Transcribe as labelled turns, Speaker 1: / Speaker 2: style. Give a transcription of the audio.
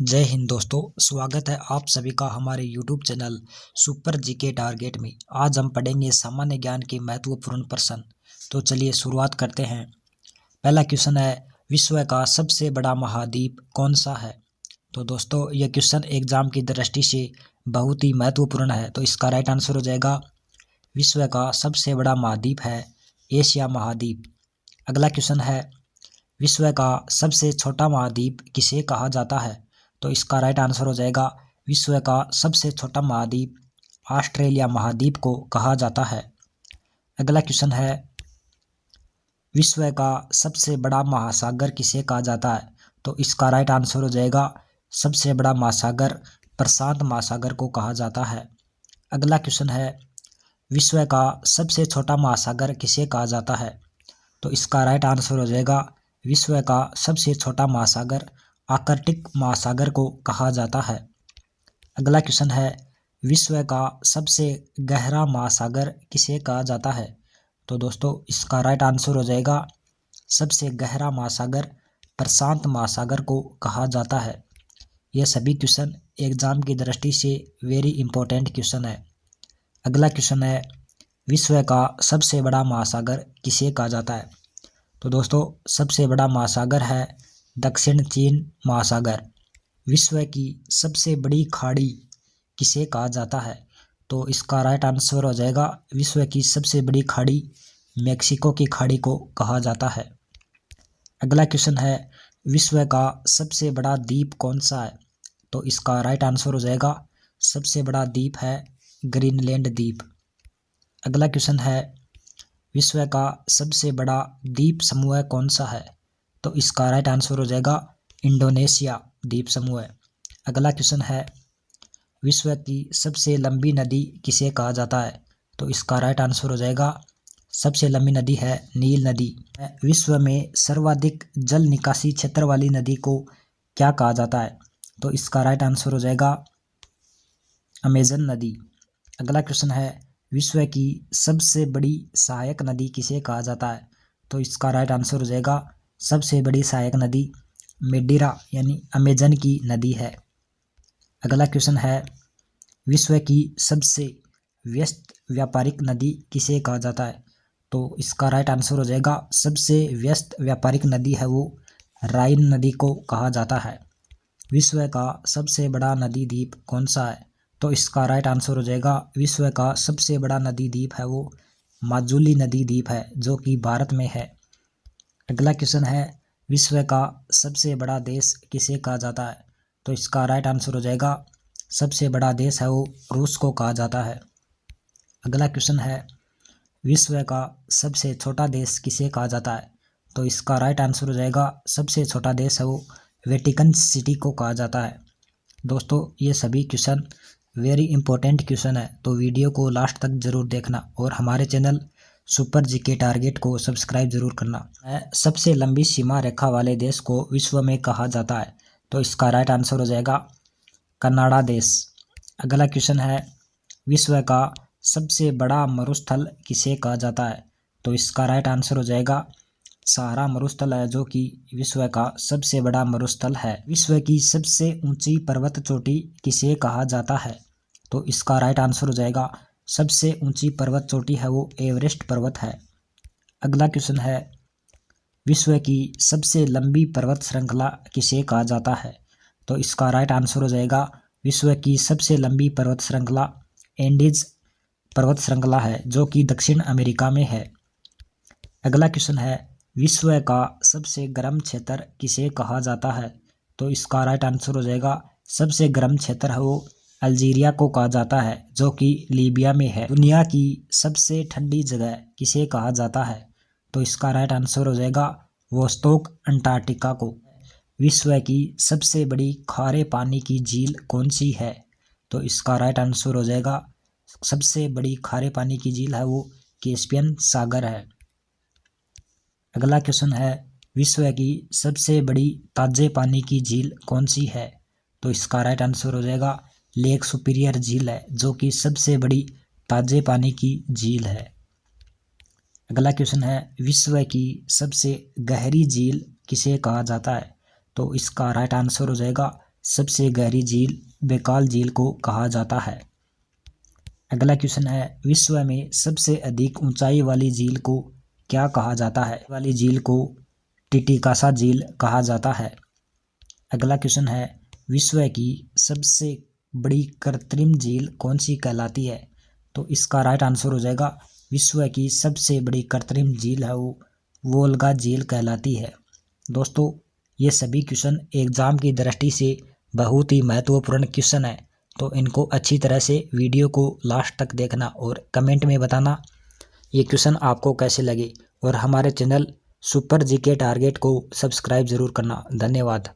Speaker 1: जय हिंद दोस्तों, स्वागत है आप सभी का हमारे YouTube channel super GK target में। आज हम पढ़ेंगे सामान्य ज्ञान के महत्वपूर्ण प्रश्न। तो चलिए शुरुआत करते हैं। पहला क्वेश्चन है, विश्व का सबसे बड़ा महाद्वीप कौन सा है? तो दोस्तों यह क्वेश्चन एग्जाम की दृष्टि से बहुत ही महत्वपूर्ण है। तो इसका राइट आंसर हो जाएगा, विश्व का सबसे बड़ा महाद्वीप है एशिया महाद्वीप। अगला क्वेश्चन है, विश्व का सबसे छोटा महाद्वीप किसे कहा जाता है? तो इसका राइट आंसर हो जाएगा, विश्व का सबसे छोटा महाद्वीप ऑस्ट्रेलिया महाद्वीप को कहा जाता है। अगला क्वेश्चन है, विश्व का सबसे बड़ा महासागर किसे कहा जाता है? तो इसका राइट आंसर हो जाएगा, सबसे बड़ा महासागर प्रशांत महासागर को कहा जाता है। अगला क्वेश्चन है, विश्व का सबसे छोटा महासागर किसे कहा जाता है? तो इसका राइट आंसर हो जाएगा, विश्व का सबसे छोटा महासागर आर्कटिक महासागर को कहा जाता है। अगला क्वेश्चन है, विश्व का सबसे गहरा महासागर किसे कहा जाता है? तो दोस्तों इसका राइट आंसर हो जाएगा, सबसे गहरा महासागर प्रशांत महासागर को कहा जाता है। यह सभी क्वेश्चन एग्जाम की दृष्टि से वेरी इंपॉर्टेंट क्वेश्चन है। अगला क्वेश्चन है, विश्व का सबसे बड़ा महासागर किसे कहा जाता है? तो दोस्तों सबसे बड़ा महासागर है दक्षिण चीन महासागर। विश्व की सबसे बड़ी खाड़ी किसे कहा जाता है? तो इसका राइट आंसर हो जाएगा, विश्व की सबसे बड़ी खाड़ी मेक्सिको की खाड़ी को कहा जाता है। अगला क्वेश्चन है, विश्व का सबसे बड़ा द्वीप कौन सा है? तो इसका राइट आंसर हो जाएगा, सबसे बड़ा द्वीप है ग्रीनलैंड द्वीप। अगला क्वेश्चन है, विश्व का सबसे बड़ा द्वीप समूह कौन सा है? तो इसका राइट आंसर हो जाएगा, इंडोनेशिया द्वीप समूह है। अगला क्वेश्चन है, विश्व की सबसे लंबी नदी किसे कहा जाता है? तो इसका राइट आंसर हो जाएगा, सबसे लंबी नदी है नील नदी। विश्व में सर्वाधिक जल निकासी क्षेत्र वाली नदी को क्या कहा जाता है? तो इसका राइट आंसर हो जाएगा, अमेजन नदी। अगला क्वेश्चन है, विश्व की सबसे बड़ी सहायक नदी किसे कहा जाता है? तो इसका राइट आंसर हो जाएगा, सबसे बड़ी सहायक नदी मेडिरा यानी अमेजन की नदी है। अगला क्वेश्चन है, विश्व की सबसे व्यस्त व्यापारिक नदी किसे कहा जाता है? तो इसका राइट आंसर हो जाएगा, सबसे व्यस्त व्यापारिक नदी है वो राइन नदी को कहा जाता है। विश्व का सबसे बड़ा नदी द्वीप कौन सा है? तो इसका राइट आंसर हो जाएगा, विश्व का सबसे बड़ा नदी द्वीप है वो माजुली नदी द्वीप है जो कि भारत में है। अगला क्वेश्चन है, विश्व का सबसे बड़ा देश किसे कहा जाता है? तो इसका राइट आंसर हो जाएगा, सबसे बड़ा देश है वो रूस को कहा जाता है। अगला क्वेश्चन है, विश्व का सबसे छोटा देश किसे कहा जाता है? तो इसका राइट आंसर हो जाएगा, सबसे छोटा देश है वो वेटिकन सिटी को कहा जाता है। दोस्तों ये सभी क्वेश्चन वेरी इंपॉर्टेंट क्वेश्चन है, तो वीडियो को लास्ट तक जरूर देखना और हमारे चैनल सुपर जीके टारगेट को सब्सक्राइब जरूर करना। सबसे लंबी सीमा रेखा वाले देश को विश्व में कहा जाता है? तो इसका राइट आंसर हो जाएगा, कनाडा देश। अगला क्वेश्चन है, विश्व का सबसे बड़ा मरुस्थल किसे कहा जाता है? तो इसका राइट आंसर हो जाएगा, सहारा मरुस्थल है जो कि विश्व का सबसे बड़ा मरुस्थल है। विश्व की सबसे ऊंची पर्वत चोटी किसे कहा जाता है? तो इसका राइट आंसर हो जाएगा, सबसे ऊंची पर्वत चोटी है वो एवरेस्ट पर्वत है। अगला क्वेश्चन है, विश्व की सबसे लंबी पर्वत श्रृंखला किसे कहा जाता है? तो इसका राइट आंसर हो जाएगा, विश्व की सबसे लंबी पर्वत श्रृंखला एंडीज पर्वत श्रृंखला है जो कि दक्षिण अमेरिका में है। अगला क्वेश्चन है, विश्व का सबसे गर्म क्षेत्र किसे कहा जाता है? तो इसका राइट आंसर हो जाएगा, सबसे गर्म क्षेत्र है वो अल्जीरिया को कहा जाता है जो कि लीबिया में है। दुनिया की सबसे ठंडी जगह किसे कहा जाता है? तो इसका राइट आंसर हो जाएगा, वोस्तोक अंटार्कटिका को। विश्व की सबसे बड़ी खारे पानी की झील कौन सी है? तो इसका राइट आंसर हो जाएगा, सबसे बड़ी खारे पानी की झील है वो कैस्पियन सागर है। अगला क्वेश्चन है, विश्व की सबसे बड़ी ताजे पानी की झील कौन सी है? तो इसका राइट आंसर हो जाएगा, लेक सुपीरियर झील है जो कि सबसे बड़ी ताजे पानी की झील है। अगला क्वेश्चन है, विश्व की सबसे गहरी झील किसे कहा जाता है? तो इसका राइट आंसर हो जाएगा, सबसे गहरी झील बैकाल झील को कहा जाता है। अगला क्वेश्चन है, विश्व में सबसे अधिक ऊंचाई वाली झील को क्या कहा जाता है? वाली झील को टिटिकासा झील कहा जाता है। अगला क्वेश्चन है, विश्व की सबसे बड़ी कृत्रिम झील कौन सी कहलाती है? तो इसका राइट आंसर हो जाएगा, विश्व की सबसे बड़ी कृत्रिम झील है वो वोल्गा झील कहलाती है। दोस्तों, ये सभी क्वेश्चन एग्जाम की दृष्टि से बहुत ही महत्वपूर्ण क्वेश्चन है, तो इनको अच्छी तरह से वीडियो को लास्ट तक देखना और कमेंट में बताना ये क्वेश्चन आपको कैसे लगे, और हमारे चैनल सुपर जीके टारगेट को सब्सक्राइब जरूर करना। धन्यवाद।